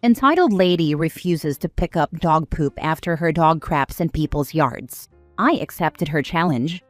Entitled lady refuses to pick up dog poop after her dog craps in people's yards. I accepted her challenge.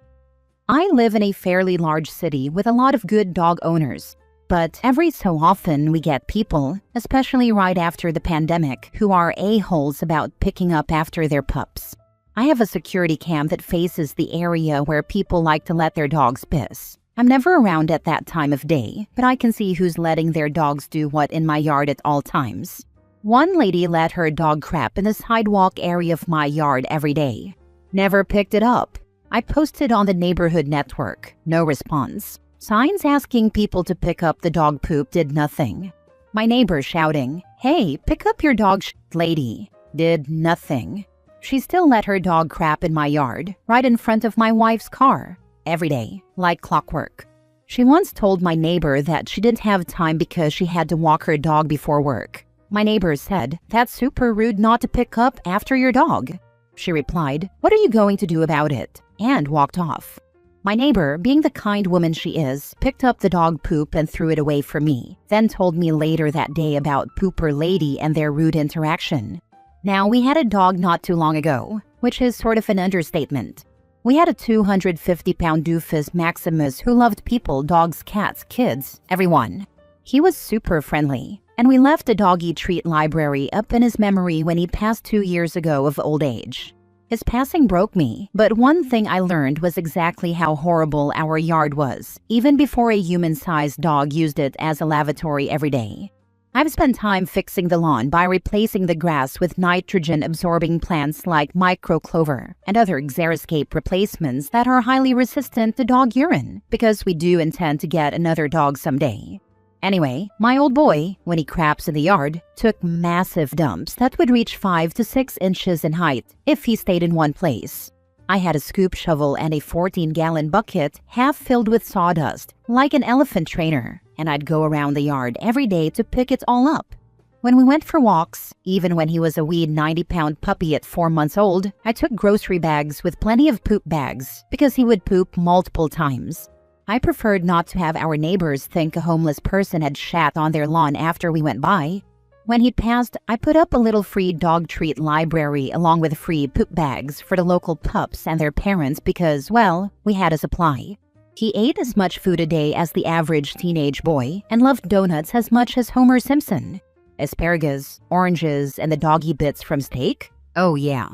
I live in a fairly large city with a lot of good dog owners, but every so often we get people, especially right after the pandemic, who are a-holes about picking up after their pups. I have a security cam that faces the area where people like to let their dogs piss. I'm never around at that time of day, but I can see who's letting their dogs do what in my yard at all times. One lady let her dog crap in the sidewalk area of my yard every day. Never picked it up. I posted on the neighborhood network. No response. Signs asking people to pick up the dog poop did nothing. My neighbor shouting, "Hey, pick up your dog lady," did nothing. She still let her dog crap in my yard, right in front of my wife's car, every day, like clockwork. She once told my neighbor that she didn't have time because she had to walk her dog before work. My neighbor said, "That's super rude not to pick up after your dog." She replied, "What are you going to do about it?" and walked off. My neighbor, being the kind woman she is, picked up the dog poop and threw it away for me, then told me later that day about Pooper Lady and their rude interaction. Now, we had a dog not too long ago, which is sort of an understatement. We had a 250-pound doofus Maximus who loved people, dogs, cats, kids, everyone. He was super friendly, and we left a doggy treat library up in his memory when he passed 2 years ago of old age. His passing broke me, but one thing I learned was exactly how horrible our yard was, even before a human-sized dog used it as a lavatory every day. I've spent time fixing the lawn by replacing the grass with nitrogen-absorbing plants like microclover and other xeriscape replacements that are highly resistant to dog urine, because we do intend to get another dog someday. Anyway, my old boy, when he craps in the yard, took massive dumps that would reach 5 to 6 inches in height if he stayed in one place. I had a scoop shovel and a 14-gallon bucket half filled with sawdust, like an elephant trainer, and I'd go around the yard every day to pick it all up. When we went for walks, even when he was a wee 90-pound puppy at 4 months old, I took grocery bags with plenty of poop bags because he would poop multiple times. I preferred not to have our neighbors think a homeless person had shat on their lawn after we went by. When he'd passed, I put up a little free dog treat library along with free poop bags for the local pups and their parents because, well, we had a supply. He ate as much food a day as the average teenage boy and loved donuts as much as Homer Simpson. Asparagus, oranges, and the doggy bits from steak? Oh yeah.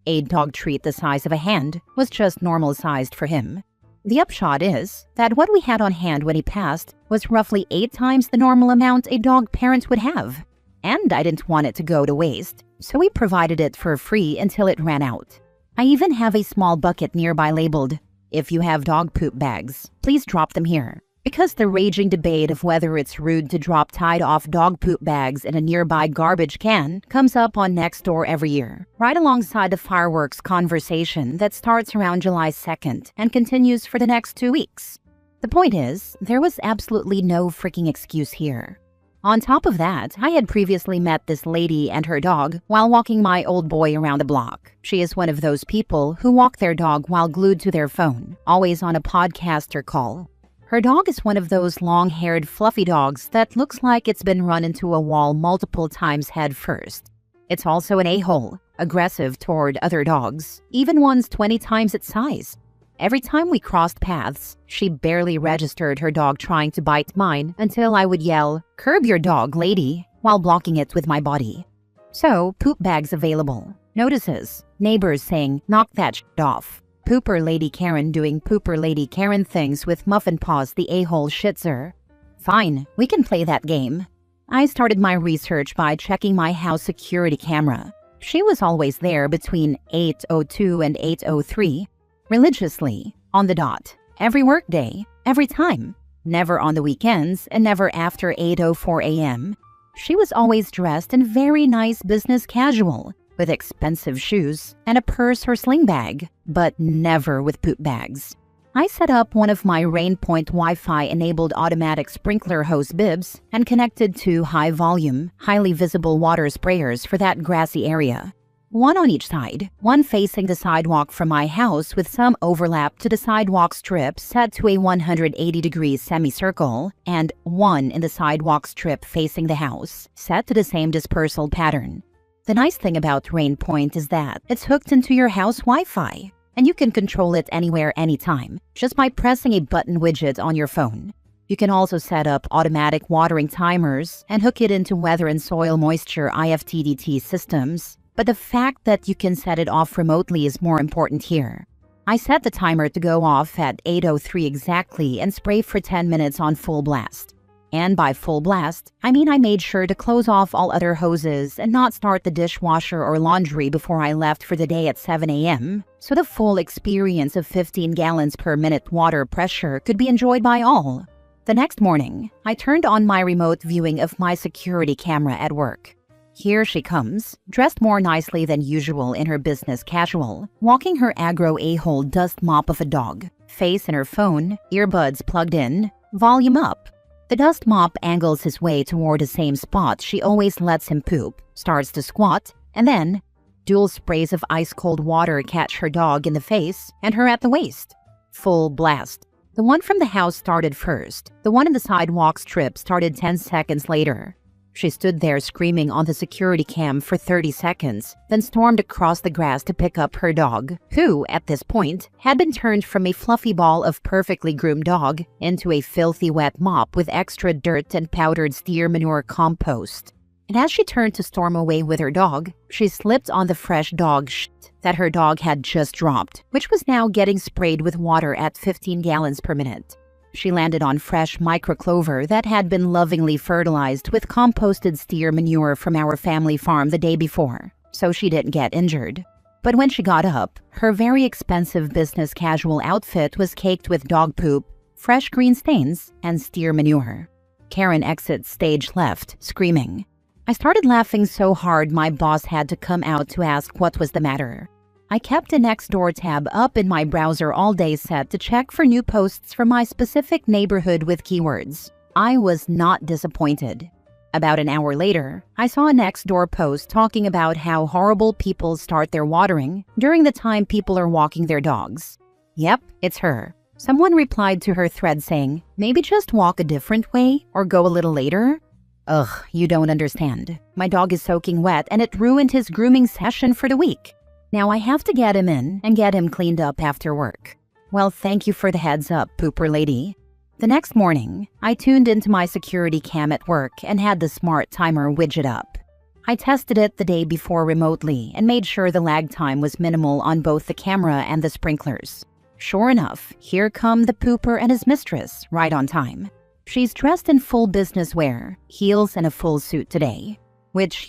A dog treat the size of a hand was just normal-sized for him. The upshot is that what we had on hand when he passed was roughly 8 times the normal amount a dog parent would have. And I didn't want it to go to waste, so we provided it for free until it ran out. I even have a small bucket nearby labeled, "If you have dog poop bags, please drop them here." Because the raging debate of whether it's rude to drop tied-off dog poop bags in a nearby garbage can comes up on Nextdoor every year, right alongside the fireworks conversation that starts around July 2nd and continues for the next 2 weeks. The point is, there was absolutely no freaking excuse here. On top of that, I had previously met this lady and her dog while walking my old boy around the block. She is one of those people who walk their dog while glued to their phone, always on a podcast or call. Her dog is one of those long-haired fluffy dogs that looks like it's been run into a wall multiple times head first. It's also an a-hole, aggressive toward other dogs, even ones 20 times its size. Every time we crossed paths, she barely registered her dog trying to bite mine until I would yell, "Curb your dog, lady," while blocking it with my body. So, poop bags available. Notices, neighbors saying, "Knock that shit off." Pooper Lady Karen doing Pooper Lady Karen things with Muffin Paws the a-hole shitzer. Fine, we can play that game. I started my research by checking my house security camera. She was always there between 8:02 and 8:03, religiously, on the dot, every workday, every time, never on the weekends and never after 8:04 a.m. She was always dressed in very nice business casual, with expensive shoes and a purse or sling bag, but never with poop bags. I set up one of my Rainpoint Wi-Fi-enabled automatic sprinkler hose bibs and connected 2 high-volume, highly visible water sprayers for that grassy area. one on each side, one facing the sidewalk from my house with some overlap to the sidewalk strip set to a 180-degree semicircle, and one in the sidewalk strip facing the house, set to the same dispersal pattern. The nice thing about Rain Point is that it's hooked into your house Wi-Fi, and you can control it anywhere, anytime, just by pressing a button widget on your phone. You can also set up automatic watering timers and hook it into weather and soil moisture IFTDT systems, but the fact that you can set it off remotely is more important here. I set the timer to go off at 8:03 exactly and spray for 10 minutes on full blast. And by full blast, I mean I made sure to close off all other hoses and not start the dishwasher or laundry before I left for the day at 7 a.m., so the full experience of 15 gallons per minute water pressure could be enjoyed by all. The next morning, I turned on my remote viewing of my security camera at work. Here she comes, dressed more nicely than usual in her business casual, walking her aggro a-hole dust mop of a dog, face in her phone, earbuds plugged in, volume up. The dust mop angles his way toward the same spot she always lets him poop, starts to squat, and then dual sprays of ice-cold water catch her dog in the face and her at the waist. Full blast. The one from the house started first. The one in the sidewalk strip started 10 seconds later. She stood there screaming on the security cam for 30 seconds, then stormed across the grass to pick up her dog, who, at this point, had been turned from a fluffy ball of perfectly groomed dog into a filthy wet mop with extra dirt and powdered steer manure compost. And as she turned to storm away with her dog, she slipped on the fresh dog shit that her dog had just dropped, which was now getting sprayed with water at 15 gallons per minute. She landed on fresh microclover that had been lovingly fertilized with composted steer manure from our family farm the day before, so she didn't get injured. But when she got up, her very expensive business casual outfit was caked with dog poop, fresh green stains, and steer manure. Karen exits stage left, screaming. I started laughing so hard my boss had to come out to ask what was the matter. I kept a Nextdoor tab up in my browser all day set to check for new posts from my specific neighborhood with keywords. I was not disappointed. About an hour later, I saw a Nextdoor post talking about how horrible people start their watering during the time people are walking their dogs. Yep, it's her. Someone replied to her thread saying, maybe just walk a different way or go a little later. Ugh, you don't understand. My dog is soaking wet and it ruined his grooming session for the week. Now I have to get him in and get him cleaned up after work. Well, thank you for the heads up, pooper lady. The next morning, I tuned into my security cam at work and had the smart timer widget up. I tested it the day before remotely and made sure the lag time was minimal on both the camera and the sprinklers. Sure enough, here come the pooper and his mistress, right on time. She's dressed in full business wear, heels and a full suit today, which,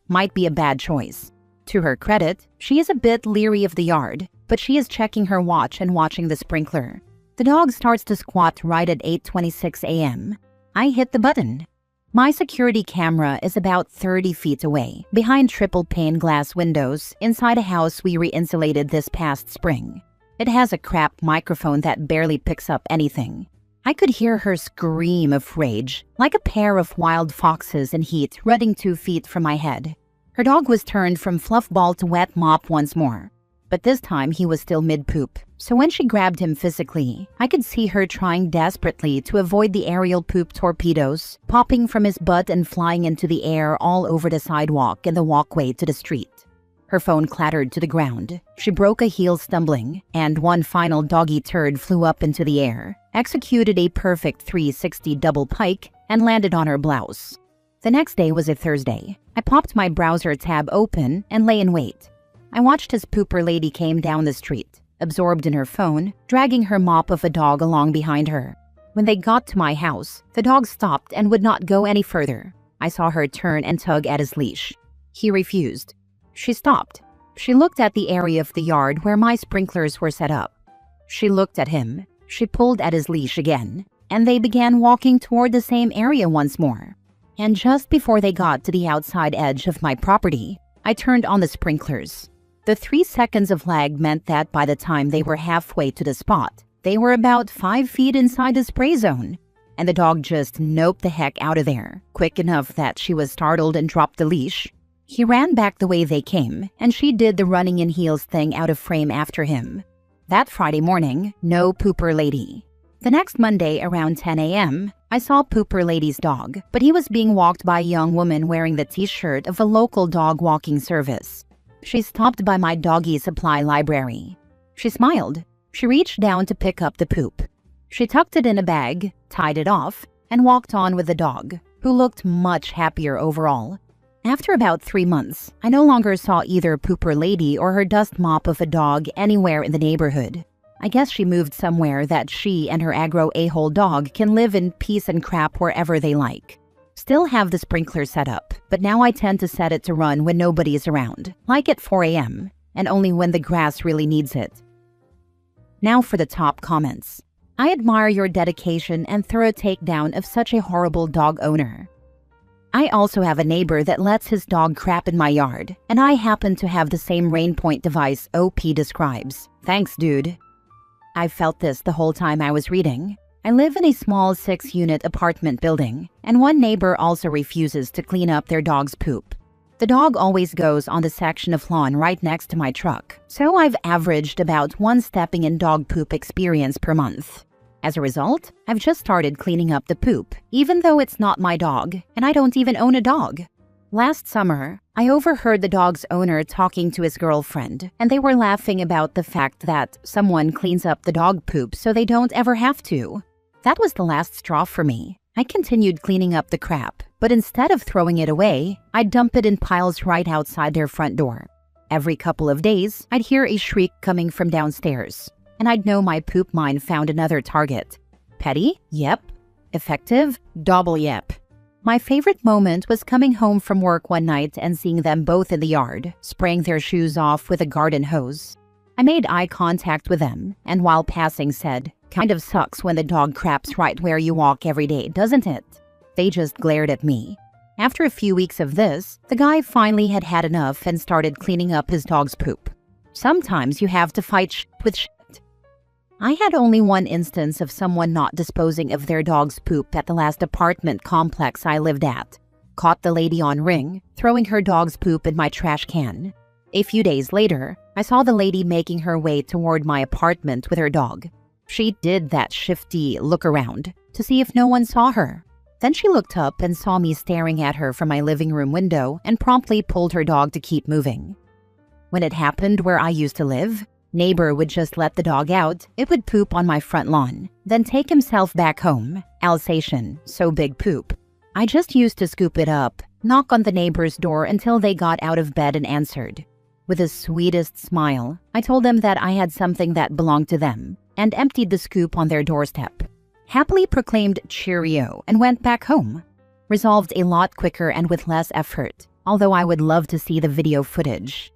might be a bad choice. To her credit, she is a bit leery of the yard, but she is checking her watch and watching the sprinkler. The dog starts to squat right at 8:26 a.m. I hit the button. My security camera is about 30 feet away, behind triple pane glass windows, inside a house we re-insulated this past spring. It has a crap microphone that barely picks up anything. I could hear her scream of rage, like a pair of wild foxes in heat running 2 feet from my head. Her dog was turned from fluff ball to wet mop once more, but this time he was still mid-poop, so when she grabbed him physically, I could see her trying desperately to avoid the aerial poop torpedoes, popping from his butt and flying into the air all over the sidewalk and the walkway to the street. Her phone clattered to the ground. She broke a heel stumbling, and one final doggy turd flew up into the air, executed a perfect 360 double pike, and landed on her blouse. The next day was a Thursday. I popped my browser tab open and lay in wait. I watched as pooper lady came down the street, absorbed in her phone, dragging her mop of a dog along behind her. When they got to my house, the dog stopped and would not go any further. I saw her turn and tug at his leash. He refused. She stopped. She looked at the area of the yard where my sprinklers were set up. She looked at him. She pulled at his leash again, and they began walking toward the same area once more. And just before they got to the outside edge of my property, I turned on the sprinklers. The 3 seconds of lag meant that by the time they were halfway to the spot, they were about 5 feet inside the spray zone, and the dog just noped the heck out of there, quick enough that she was startled and dropped the leash. He ran back the way they came, and she did the running in heels thing out of frame after him. That Friday morning, no Pooper Lady. The next Monday around 10 a.m., I saw Pooper Lady's dog, but he was being walked by a young woman wearing the t-shirt of a local dog walking service. She stopped by my doggy supply library. She smiled. She reached down to pick up the poop. She tucked it in a bag, tied it off, and walked on with the dog, who looked much happier overall. After about 3 months, I no longer saw either Pooper Lady or her dust mop of a dog anywhere in the neighborhood. I guess she moved somewhere that she and her aggro a-hole dog can live in peace and crap wherever they like. Still have the sprinkler set up, but now I tend to set it to run when nobody is around, like at 4 a.m., and only when the grass really needs it. Now for the top comments. I admire your dedication and thorough takedown of such a horrible dog owner. I also have a neighbor that lets his dog crap in my yard, and I happen to have the same rain point device OP describes. Thanks, dude. I felt this the whole time I was reading. I live in a small 6-unit apartment building, and one neighbor also refuses to clean up their dog's poop. The dog always goes on the section of lawn right next to my truck, so I've averaged about 1 stepping in dog poop experience per month. As a result, I've just started cleaning up the poop, even though it's not my dog, and I don't even own a dog. Last summer, I overheard the dog's owner talking to his girlfriend, and they were laughing about the fact that someone cleans up the dog poop so they don't ever have to. That was the last straw for me. I continued cleaning up the crap, but instead of throwing it away, I'd dump it in piles right outside their front door. Every couple of days, I'd hear a shriek coming from downstairs, and I'd know my poop mine found another target. Petty? Yep. Effective? Double yep. My favorite moment was coming home from work one night and seeing them both in the yard, spraying their shoes off with a garden hose. I made eye contact with them, and while passing said, "Kind of sucks when the dog craps right where you walk every day, doesn't it?" They just glared at me. After a few weeks of this, the guy finally had had enough and started cleaning up his dog's poop. Sometimes you have to fight shit with shit. I had only one instance of someone not disposing of their dog's poop at the last apartment complex I lived at. Caught the lady on Ring, throwing her dog's poop in my trash can. A few days later, I saw the lady making her way toward my apartment with her dog. She did that shifty look around to see if no one saw her. Then she looked up and saw me staring at her from my living room window and promptly pulled her dog to keep moving. When it happened where I used to live, neighbor would just let the dog out, it would poop on my front lawn, then take himself back home. Alsatian, so big poop. I just used to scoop it up, knock on the neighbor's door until they got out of bed and answered. With the sweetest smile, I told them that I had something that belonged to them, and emptied the scoop on their doorstep. Happily proclaimed cheerio and went back home. Resolved a lot quicker and with less effort, although I would love to see the video footage.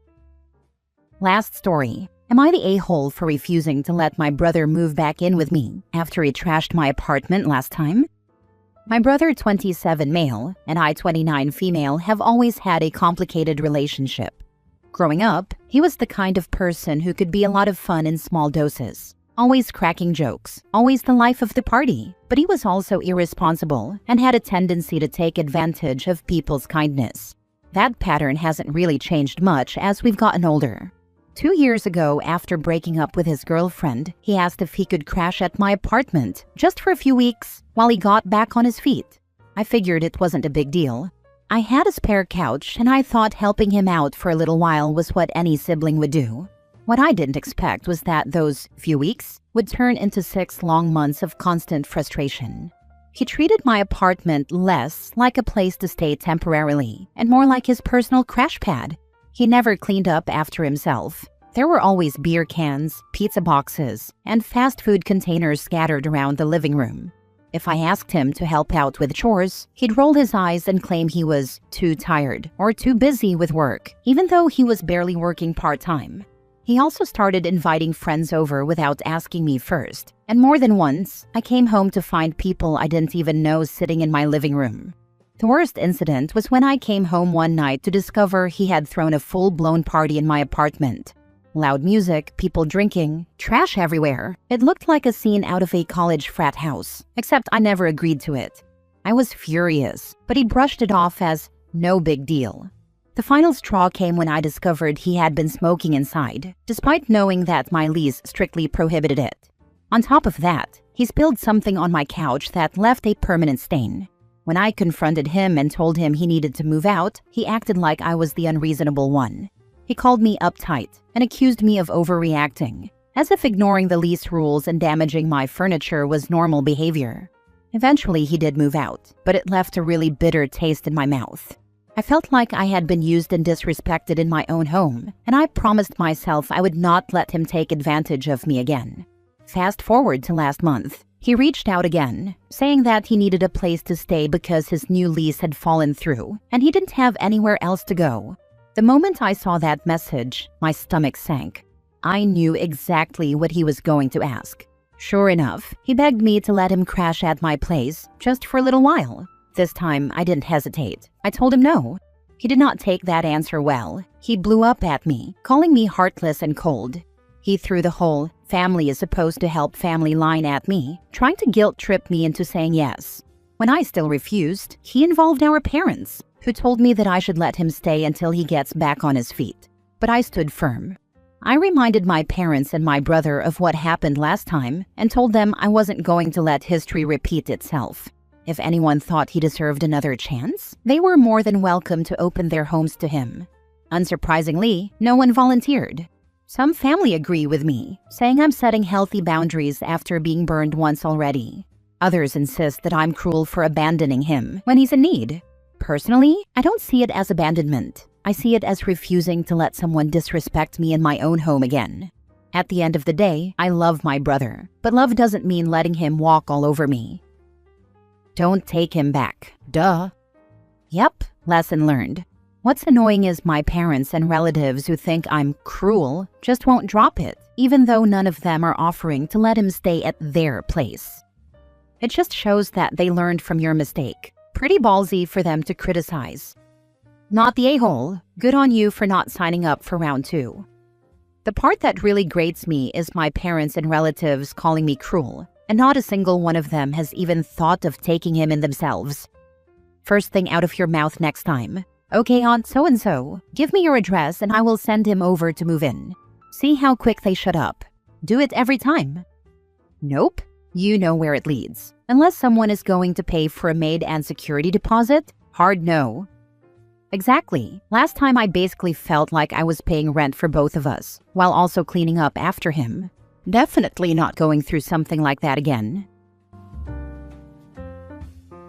Last story. Am I the a-hole for refusing to let my brother move back in with me after he trashed my apartment last time? My brother, 27 male, and I, 29 female, have always had a complicated relationship. Growing up, he was the kind of person who could be a lot of fun in small doses. Always cracking jokes, always the life of the party, but he was also irresponsible and had a tendency to take advantage of people's kindness. That pattern hasn't really changed much as we've gotten older. 2 years ago, after breaking up with his girlfriend, he asked if he could crash at my apartment just for a few weeks while he got back on his feet. I figured it wasn't a big deal. I had a spare couch, and I thought helping him out for a little while was what any sibling would do. What I didn't expect was that those few weeks would turn into 6 long months of constant frustration. He treated my apartment less like a place to stay temporarily and more like his personal crash pad. He never cleaned up after himself. There were always beer cans, pizza boxes, and fast food containers scattered around the living room. If I asked him to help out with chores, he'd roll his eyes and claim he was too tired or too busy with work, even though he was barely working part-time. He also started inviting friends over without asking me first, and more than once, I came home to find people I didn't even know sitting in my living room. The worst incident was when I came home one night to discover he had thrown a full-blown party in my apartment. Loud music, people drinking, trash everywhere. It looked like a scene out of a college frat house, except I never agreed to it. I was furious, but he brushed it off as no big deal. The final straw came when I discovered he had been smoking inside, despite knowing that my lease strictly prohibited it. On top of that, he spilled something on my couch that left a permanent stain. When I confronted him and told him he needed to move out, he acted like I was the unreasonable one. He called me uptight and accused me of overreacting, as if ignoring the lease rules and damaging my furniture was normal behavior. Eventually, he did move out, but it left a really bitter taste in my mouth. I felt like I had been used and disrespected in my own home, and I promised myself I would not let him take advantage of me again. Fast forward to last month. He reached out again, saying that he needed a place to stay because his new lease had fallen through, and he didn't have anywhere else to go. The moment I saw that message, my stomach sank. I knew exactly what he was going to ask. Sure enough, he begged me to let him crash at my place, just for a little while. This time, I didn't hesitate. I told him no. He did not take that answer well. He blew up at me, calling me heartless and cold. He threw the whole "family is supposed to help" family line at me, trying to guilt-trip me into saying yes. When I still refused, he involved our parents, who told me that I should let him stay until he gets back on his feet. But I stood firm. I reminded my parents and my brother of what happened last time and told them I wasn't going to let history repeat itself. If anyone thought he deserved another chance, they were more than welcome to open their homes to him. Unsurprisingly, no one volunteered. Some family agree with me, saying I'm setting healthy boundaries after being burned once already. Others insist that I'm cruel for abandoning him when he's in need. Personally, I don't see it as abandonment. I see it as refusing to let someone disrespect me in my own home again. At the end of the day, I love my brother, but love doesn't mean letting him walk all over me. Don't take him back. Duh. Yep, lesson learned. What's annoying is my parents and relatives who think I'm cruel just won't drop it, even though none of them are offering to let him stay at their place. It just shows that they learned from your mistake. Pretty ballsy for them to criticize. Not the a-hole. Good on you for not signing up for round 2. The part that really grates me is my parents and relatives calling me cruel, and not a single one of them has even thought of taking him in themselves. First thing out of your mouth next time. Okay, Aunt so-and-so, give me your address and I will send him over to move in. See how quick they shut up. Do it every time. Nope. You know where it leads. Unless someone is going to pay for a maid and security deposit, hard no. Exactly. Last time I basically felt like I was paying rent for both of us, while also cleaning up after him. Definitely not going through something like that again.